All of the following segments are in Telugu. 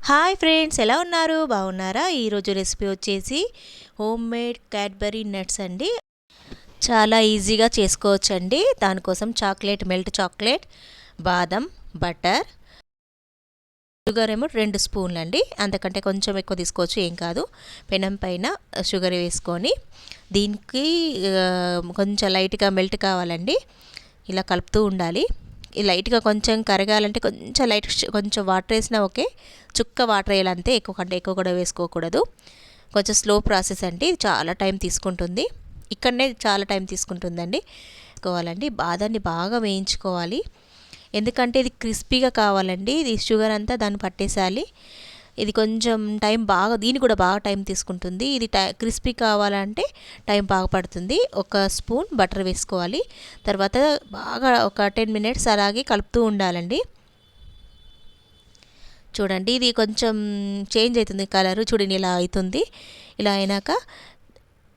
హాయ్ ఫ్రెండ్స్, ఎలా ఉన్నారు? బాగున్నారా? ఈరోజు రెసిపీ వచ్చేసి హోమ్ మేడ్ క్యాడ్బరీ నట్స్ అండి. చాలా ఈజీగా చేసుకోవచ్చండి. దానికోసం మెల్ట్ చాక్లెట్, బాదం, బటర్, షుగర్ ఏమో 2 స్పూన్లు అండి. అంతకంటే కొంచెం ఎక్కువ తీసుకోవచ్చు, ఏం కాదు. పెనం పైన షుగర్ వేసుకొని దీనికి కొంచెం లైట్గా మెల్ట్ కావాలండి. ఇలా కలుపుతూ ఉండాలి. ఈ లైట్గా కొంచెం కరగాలంటే కొంచెం వాటర్ వేసినా ఓకే. చుక్క వాటర్ వేయాలంతే, ఎక్కువ కంటే ఎక్కువ కూడా వేసుకోకూడదు. కొంచెం స్లో ప్రాసెస్ అండి, చాలా టైం తీసుకుంటుంది. ఇక్కడనే చాలా టైం తీసుకుంటుందండి. వేసుకోవాలండి, బాదాన్ని బాగా వేయించుకోవాలి. ఎందుకంటే ఇది క్రిస్పీగా కావాలండి. ఇది షుగర్ అంతా దాన్ని పట్టేసాలి. ఇది కొంచెం దీనికి కూడా బాగా టైం తీసుకుంటుంది. ఇది క్రిస్పీ కావాలంటే టైం బాగా పడుతుంది. ఒక స్పూన్ బటర్ వేసుకోవాలి. తర్వాత బాగా ఒక 10 మినిట్స్ అలాగే కలుపుతూ ఉండాలండి. చూడండి, ఇది కొంచెం చేంజ్ అవుతుంది కలరు. చూడండి, ఇలా అవుతుంది. ఇలా అయినాక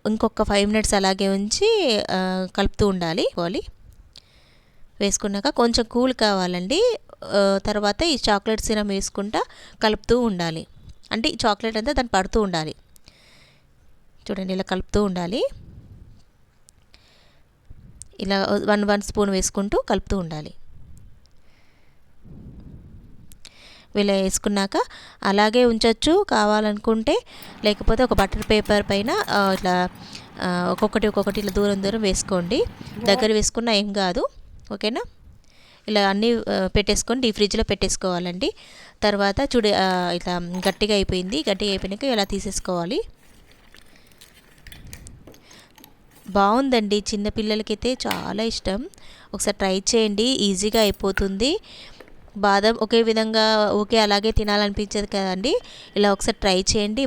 ఇంకొక 5 మినిట్స్ అలాగే ఉంచి కలుపుతూ ఉండాలి. వేసుకున్నాక కొంచెం కూల్ కావాలండి. తర్వాత ఈ చాక్లెట్ సిరప్ వేసుకుంటా కలుపుతూ ఉండాలి. అంటే ఈ చాక్లెట్ అంతా దాన్ని పడుతూ ఉండాలి. చూడండి, ఇలా కలుపుతూ ఉండాలి. ఇలా 1 స్పూన్ వేసుకుంటూ కలుపుతూ ఉండాలి. ఇలా వేసుకున్నాక అలాగే ఉంచవచ్చు కావాలనుకుంటే, లేకపోతే ఒక బటర్ పేపర్ పైన ఇట్లా ఒక్కొక్కటి ఇలా దూరం వేసుకోండి. దగ్గర వేసుకున్నా ఏం కాదు, ఓకేనా. ఇలా అన్నీ పెట్టేసుకొని డీప్ ఫ్రిడ్జ్లో పెట్టేసుకోవాలండి. తర్వాత ఇట్లా గట్టిగా అయిపోయినాక ఇలా తీసేసుకోవాలి. బాగుందండి, చిన్నపిల్లలకైతే చాలా ఇష్టం. ఒకసారి ట్రై చేయండి, ఈజీగా అయిపోతుంది. బాదం ఒకే విధంగా అలాగే తినాలనిపించదు కదండి. ఇలా ఒకసారి ట్రై చేయండి.